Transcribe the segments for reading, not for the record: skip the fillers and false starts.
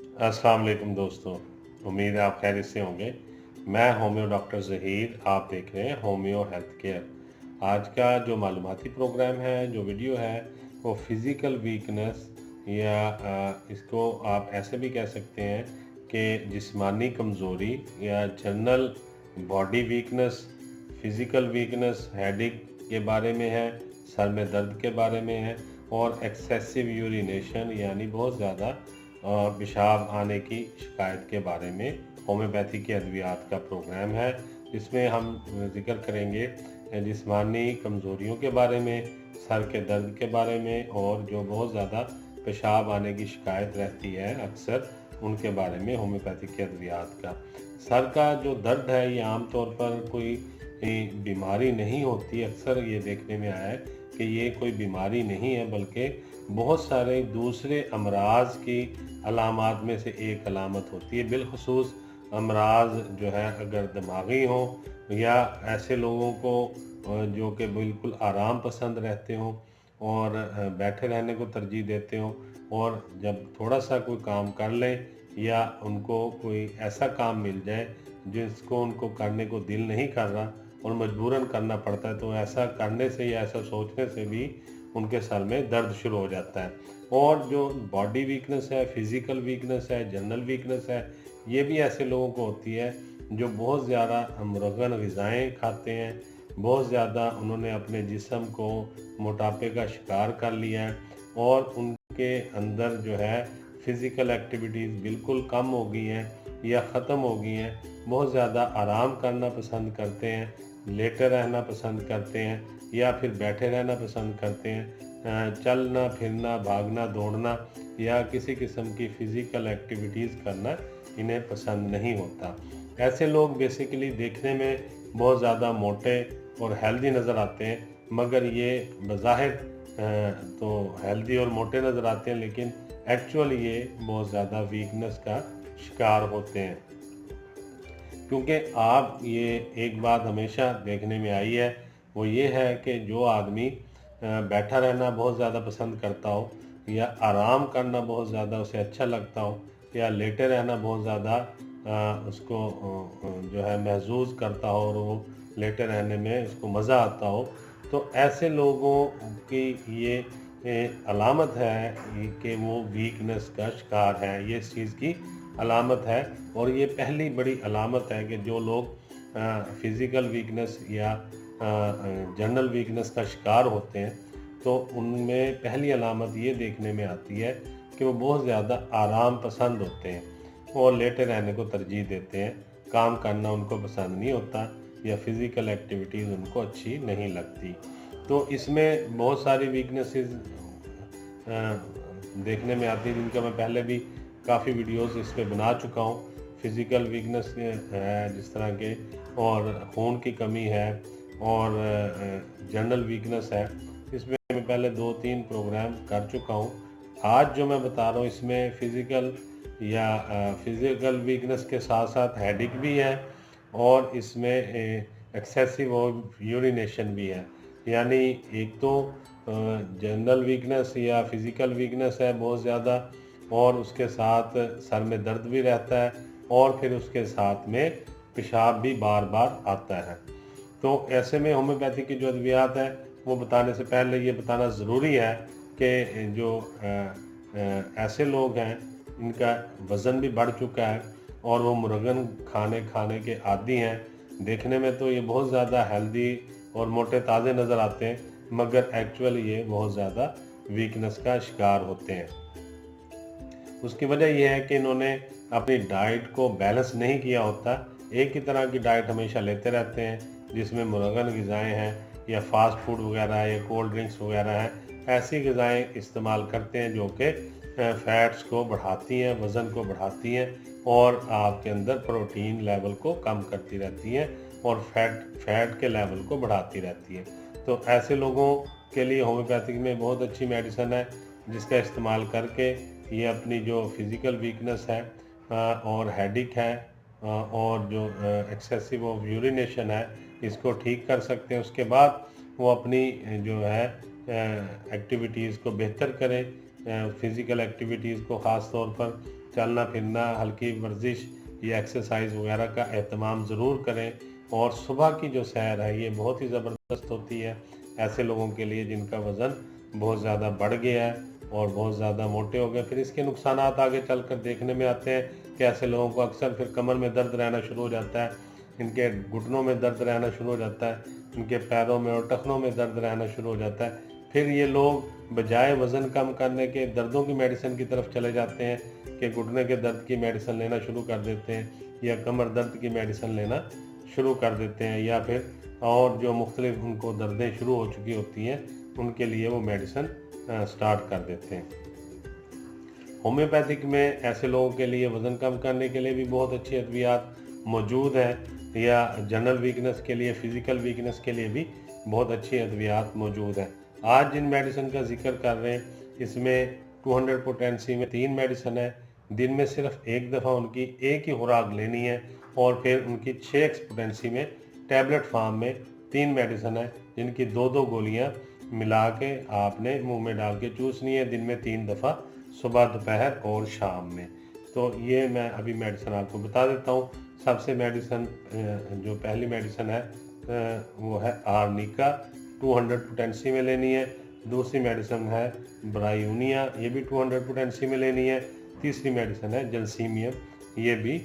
अस्सलाम वालेकुम दोस्तों। उम्मीद है आप खैरियत से होंगे। मैं होम्यो डॉक्टर ज़हीर, आप देख रहे हैं होम्यो हेल्थ केयर। आज का जो मालूमाती प्रोग्राम है, जो वीडियो है, वो फ़िज़िकल वीकनेस या इसको आप ऐसे भी कह सकते हैं कि जिस्मानी कमज़ोरी या general body weakness, physical weakness, headache के बारे में है, सर में दर्द के बारे में है और एक्सेसिव यूरिनेशन यानी बहुत ज़्यादा पेशाब आने की शिकायत के बारे में होम्योपैथी के अद्वियात का प्रोग्राम है। इसमें हम ज़िक्र करेंगे जिस्मानी कमज़ोरियों के बारे में, सर के दर्द के बारे में और जो बहुत ज़्यादा पेशाब आने की शिकायत रहती है अक्सर, उनके बारे में होम्योपैथी के अद्वियात का। सर का जो दर्द है ये आम तौर पर कोई बीमारी नहीं होती। अक्सर ये देखने में आया है कि ये कोई बीमारी नहीं है, बल्कि बहुत सारे दूसरे अमराज की अलामात में से एक अलामत होती है। बिलखुसूस अमराज जो है अगर दिमागी हो या ऐसे लोगों को जो कि बिल्कुल आराम पसंद रहते हों और बैठे रहने को तरजीह देते हों, और जब थोड़ा सा कोई काम कर लें या उनको कोई ऐसा काम मिल जाए जिसको उनको करने को दिल नहीं कर रहा और मजबूरन करना पड़ता है, तो ऐसा करने से या ऐसा सोचने से भी उनके सर में दर्द शुरू हो जाता है। और जो बॉडी वीकनेस है, फिज़िकल वीकनेस है, जनरल वीकनेस है, ये भी ऐसे लोगों को होती है जो बहुत ज़्यादा मुरगन ग़िज़ाएँ खाते हैं, बहुत ज़्यादा उन्होंने अपने जिस्म को मोटापे का शिकार कर लिया है और उनके अंदर जो है फ़िज़िकल एक्टिविटीज़ बिल्कुल कम हो गई हैं या ख़त्म हो गई हैं। बहुत ज़्यादा आराम करना पसंद करते हैं, लेटे रहना पसंद करते हैं या फिर बैठे रहना पसंद करते हैं। चलना फिरना, भागना दौड़ना या किसी किस्म की फ़िज़िकल एक्टिविटीज़ करना इन्हें पसंद नहीं होता। ऐसे लोग बेसिकली देखने में बहुत ज़्यादा मोटे और हेल्दी नज़र आते हैं, मगर ये बज़ाहिर तो हेल्दी और मोटे नज़र आते हैं, लेकिन एक्चुअल ये बहुत ज़्यादा वीकनेस का शिकार होते हैं। क्योंकि आप ये एक बात हमेशा देखने में आई है, वो ये है कि जो आदमी बैठा रहना बहुत ज़्यादा पसंद करता हो या आराम करना बहुत ज़्यादा उसे अच्छा लगता हो या लेटे रहना बहुत ज़्यादा उसको जो है महसूस करता हो और वो लेटे रहने में उसको मज़ा आता हो, तो ऐसे लोगों की ये अलामत है कि वो वीकनेस का शिकार हैं। ये इस चीज़ की अलामत है और ये पहली बड़ी अलामत है कि जो लोग फ़िज़िकल वीकनेस या जनरल वीकनेस का शिकार होते हैं, तो उनमें पहली अलामत ये देखने में आती है कि वो बहुत ज़्यादा आराम पसंद होते हैं और लेटे रहने को तरजीह देते हैं। काम करना उनको पसंद नहीं होता या फ़िज़िकल एक्टिविटीज़ उनको अच्छी नहीं लगती। तो इसमें बहुत सारी वीकनेसेस देखने में आती हैं, जिनका मैं पहले भी काफ़ी वीडियोस इस पे बना चुका हूँ। फ़िज़िकल वीकनेस है जिस तरह के, और खून की कमी है और जनरल वीकनेस है। इसमें मैं पहले 2-3 प्रोग्राम कर चुका हूँ। आज जो मैं बता रहा हूँ इसमें फ़िज़िकल वीकनेस के साथ साथ हेडेक भी है और इसमें एक्सेसिव और यूरिनेशन भी है। यानी एक तो जनरल वीकनेस या फ़िज़िकल वीकनेस है बहुत ज़्यादा, और उसके साथ सर में दर्द भी रहता है और फिर उसके साथ में पेशाब भी बार बार आता है। तो ऐसे में होम्योपैथी की जो अद्वियात है वो बताने से पहले ये बताना ज़रूरी है कि जो ऐसे लोग हैं इनका वज़न भी बढ़ चुका है और वो मुर्गन खाने के आदी हैं। देखने में तो ये बहुत ज़्यादा हेल्दी और मोटे ताज़े नज़र आते हैं, मगर एक्चुअल ये बहुत ज़्यादा वीकनेस का शिकार होते हैं। उसकी वजह यह है कि इन्होंने अपनी डाइट को बैलेंस नहीं किया होता। एक ही तरह की डाइट हमेशा लेते रहते हैं जिसमें मुरगन ग़िज़ाएँ हैं या फ़ास्ट फूड वगैरह है या कोल्ड ड्रिंक्स वगैरह हैं। ऐसी ग़िज़ाएँ इस्तेमाल करते हैं जो कि फ़ैट्स को बढ़ाती हैं, वज़न को बढ़ाती हैं और आपके अंदर प्रोटीन लेवल को कम करती रहती हैं और फ़ैट के लेवल को बढ़ाती रहती हैं। तो ऐसे लोगों के लिए होम्योपैथिक में बहुत अच्छी मेडिसिन है, जिसका इस्तेमाल करके ये अपनी जो फ़िज़िकल वीकनेस है और हेडेक है और जो एक्सेसिव ऑफ यूरिनेशन है, इसको ठीक कर सकते हैं। उसके बाद वो अपनी जो है एक्टिविटीज़ को बेहतर करें, फ़िज़िकल एक्टिविटीज़ को ख़ास तौर पर, चलना फिरना, हल्की वर्जिश या एक्सरसाइज वगैरह का एहतमाम ज़रूर करें। और सुबह की जो सैर है ये बहुत ही ज़बरदस्त होती है ऐसे लोगों के लिए जिनका वज़न बहुत ज़्यादा बढ़ गया है और बहुत ज़्यादा मोटे हो गए। फिर इसके नुकसानात आगे चलकर देखने में आते हैं कि ऐसे लोगों को अक्सर फिर कमर में दर्द रहना शुरू हो जाता है, इनके घुटनों में दर्द रहना शुरू हो जाता है, इनके पैरों में और टखनों में दर्द रहना शुरू हो जाता है। फिर ये लोग बजाय वज़न कम करने के दर्दों की मेडिसिन की तरफ चले जाते हैं कि घुटने के दर्द की मेडिसिन लेना शुरू कर देते हैं या कमर दर्द की मेडिसिन लेना शुरू कर देते हैं, या फिर और जो मुख्तलिफ उनको दर्दें शुरू हो चुकी होती हैं उनके लिए वो मेडिसिन स्टार्ट कर देते हैं। होम्योपैथिक में ऐसे लोगों के लिए वज़न कम करने के लिए भी बहुत अच्छी अद्वियात मौजूद हैं, या जनरल वीकनेस के लिए, फ़िज़िकल वीकनेस के लिए भी बहुत अच्छी अद्वियात मौजूद हैं। आज जिन मेडिसिन का जिक्र कर रहे हैं इसमें 200 पोटेंसी में 3 मेडिसिन है। दिन में सिर्फ एक दफ़ा उनकी एक ही खुराक लेनी है और फिर उनकी 6 एक्सपोटेंसी में टैबलेट फॉर्म में 3 मेडिसिन है जिनकी 2-2 गोलियाँ मिला के आपने मुंह में डाल के चूसनी है दिन में 3 दफ़ा, सुबह, दोपहर और शाम में। तो ये मैं अभी मेडिसिन आपको बता देता हूँ। सबसे मेडिसिन जो पहली मेडिसिन है वो है आर्निका, 200 पोटेंसी में लेनी है। दूसरी मेडिसिन है ब्रायूनिया, ये भी 200 पोटेंसी में लेनी है। तीसरी मेडिसिन है जलसीमियम, ये भी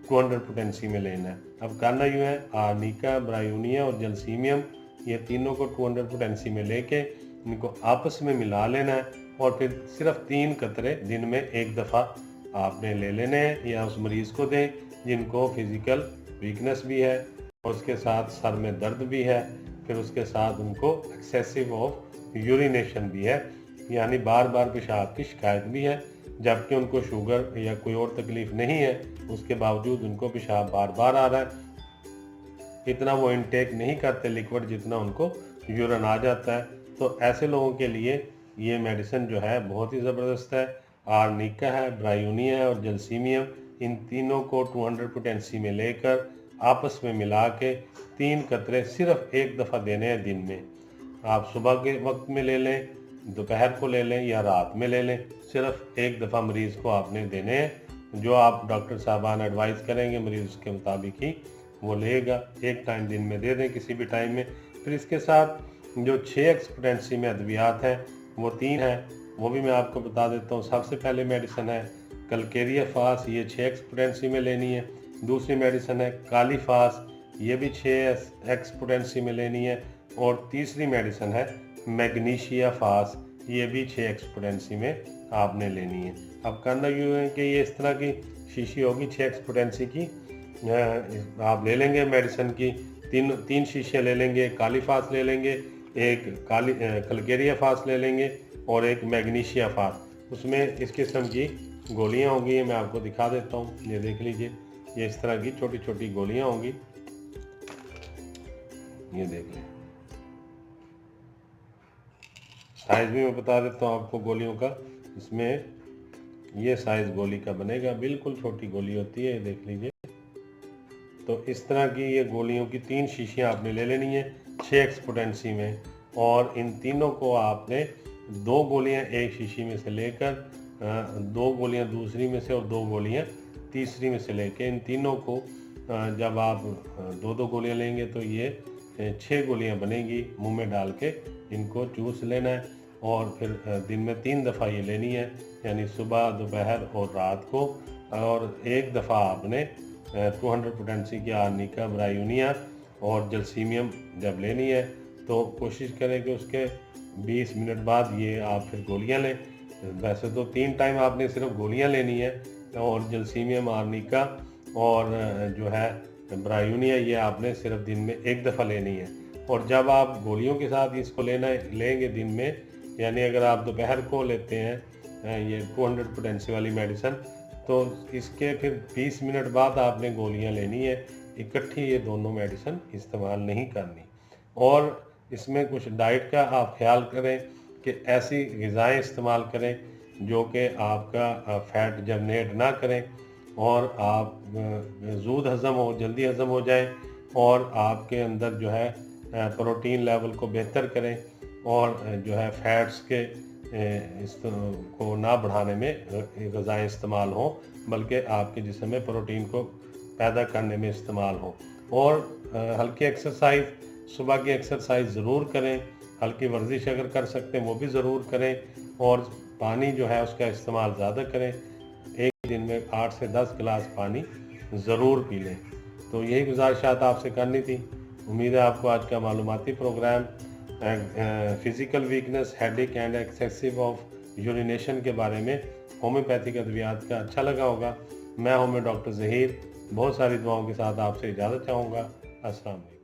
200 पोटेंसी में लेना है। अब करना यूँ है, आर्निका, ब्रायूनिया और जलसीमियम ये तीनों को 200 पोटेंसी में लेके इनको आपस में मिला लेना है और फिर सिर्फ 3 कतरे दिन में एक दफ़ा आपने ले लेने हैं या उस मरीज़ को दें जिनको फिज़िकल वीकनेस भी है और उसके साथ सर में दर्द भी है, फिर उसके साथ उनको एक्सेसिव ऑफ यूरिनेशन भी है, यानी बार बार पेशाब की शिकायत भी है, जबकि उनको शुगर या कोई और तकलीफ़ नहीं है, उसके बावजूद उनको पेशाब बार बार आ रहा है। इतना वो इनटेक नहीं करते लिक्विड जितना उनको यूरिन आ जाता है। तो ऐसे लोगों के लिए ये मेडिसिन जो है बहुत ही ज़बरदस्त है। आर्निका है, ब्रायूनिया है और जलसीमियम, इन तीनों को 200 पोटेंसी में लेकर आपस में मिला के 3 कतरे सिर्फ एक दफ़ा देने हैं दिन में। आप सुबह के वक्त में ले लें, दोपहर को ले लें या रात में ले लें, सिर्फ एक दफ़ा मरीज़ को आपने देने हैं। जो आप डॉक्टर साहबान एडवाइस करेंगे मरीज़ के मुताबिक ही वो लेगा। एक टाइम दिन में दे दें किसी भी टाइम में। फिर इसके साथ जो 6 एक्सपोटेंसी में अद्वियात हैं वो 3 हैं, वो भी मैं आपको बता देता हूँ। सबसे पहले मेडिसिन है कलकेरिया फास, ये 6 एक्सपोटेंसी में लेनी है। दूसरी मेडिसिन है काली फास, ये भी 6 एक्सपोटेंसी में लेनी है। और तीसरी मेडिसिन है मैग्नीशिया फास, ये भी 6 एक्सपोटेंसी में आपने लेनी है। अब करना यूँ है कि ये इस तरह की शीशी होगी 6 एक्सपोटेंसी की, आप ले लेंगे मेडिसिन की 3 शीशियाँ ले लेंगे, काली फास ले लेंगे, एक कलकेरिया फास ले लेंगे और एक मैग्नीशिया फास। उसमें इस किस्म की गोलियां होंगी, ये मैं आपको दिखा देता हूँ, ये देख लीजिए, ये इस तरह की छोटी छोटी गोलियां होंगी, ये देख लें। साइज़ भी मैं बता देता हूँ आपको गोलियों का। इसमें ये साइज़ गोली का बनेगा, बिल्कुल छोटी गोली होती है, ये देख लीजिए। तो इस तरह की ये गोलियों की 3 शीशियाँ आपने ले लेनी है 6 एक्सपोटेंसी में, और इन तीनों को आपने 2 गोलियाँ एक शीशी में से लेकर 2 गोलियाँ दूसरी में से और 2 गोलियाँ तीसरी में से लेके इन तीनों को जब आप 2-2 गोलियाँ लेंगे तो ये 6 गोलियाँ बनेगी। मुंह में डाल के इनको चूस लेना है और फिर दिन में 3 दफ़ा ये लेनी है, यानी सुबह, दोपहर और रात को। और एक दफ़ा आपने 200 पोटेंसी की आर्निका, ब्रायूनिया और जलसीमियम जब लेनी है तो कोशिश करें कि उसके 20 मिनट बाद ये आप फिर गोलियां लें। वैसे तो 3 टाइम आपने सिर्फ गोलियां लेनी है, और जलसीमियम, आर्निका और जो है ब्रायूनिया ये आपने सिर्फ दिन में एक दफ़ा लेनी है। और जब आप गोलियों के साथ इसको लेंगे दिन में, यानी अगर आप दोपहर को लेते हैं ये 200 पोटेंसी वाली मेडिसिन, तो इसके फिर 20 मिनट बाद आपने गोलियां लेनी है। इकट्ठी ये दोनों मेडिसिन इस्तेमाल नहीं करनी। और इसमें कुछ डाइट का आप ख्याल करें कि ऐसी ग़िज़ाएँ इस्तेमाल करें जो कि आपका फ़ैट जनरेट ना करें और आप ज़ूद हज़म हो, जल्दी हज़म हो जाए, और आपके अंदर जो है प्रोटीन लेवल को बेहतर करें, और जो है फ़ैट्स के को ना बढ़ाने में ग़िज़ाएँ इस्तेमाल हों, बल्कि आपके जिस्म में प्रोटीन को पैदा करने में इस्तेमाल हों। और हल्की एक्सरसाइज, सुबह की एक्सरसाइज ज़रूर करें, हल्की वर्जिश अगर कर सकते हैं वो भी ज़रूर करें, और पानी जो है उसका इस्तेमाल ज़्यादा करें। एक दिन में 8 से 10 गिलास पानी ज़रूर पी लें। तो यही गुजारिशात आपसे करनी थी। उम्मीद है आपको आज का मालूमाती programme physical weakness, headache and excessive of urination के बारे में होम्योपैथिक अद्वियात का अच्छा लगा होगा। मैं होम्यो डॉक्टर ज़हीर बहुत सारी दुआओं के साथ आपसे इजाज़त चाहूँगा। अस्सलाम वालेकुम।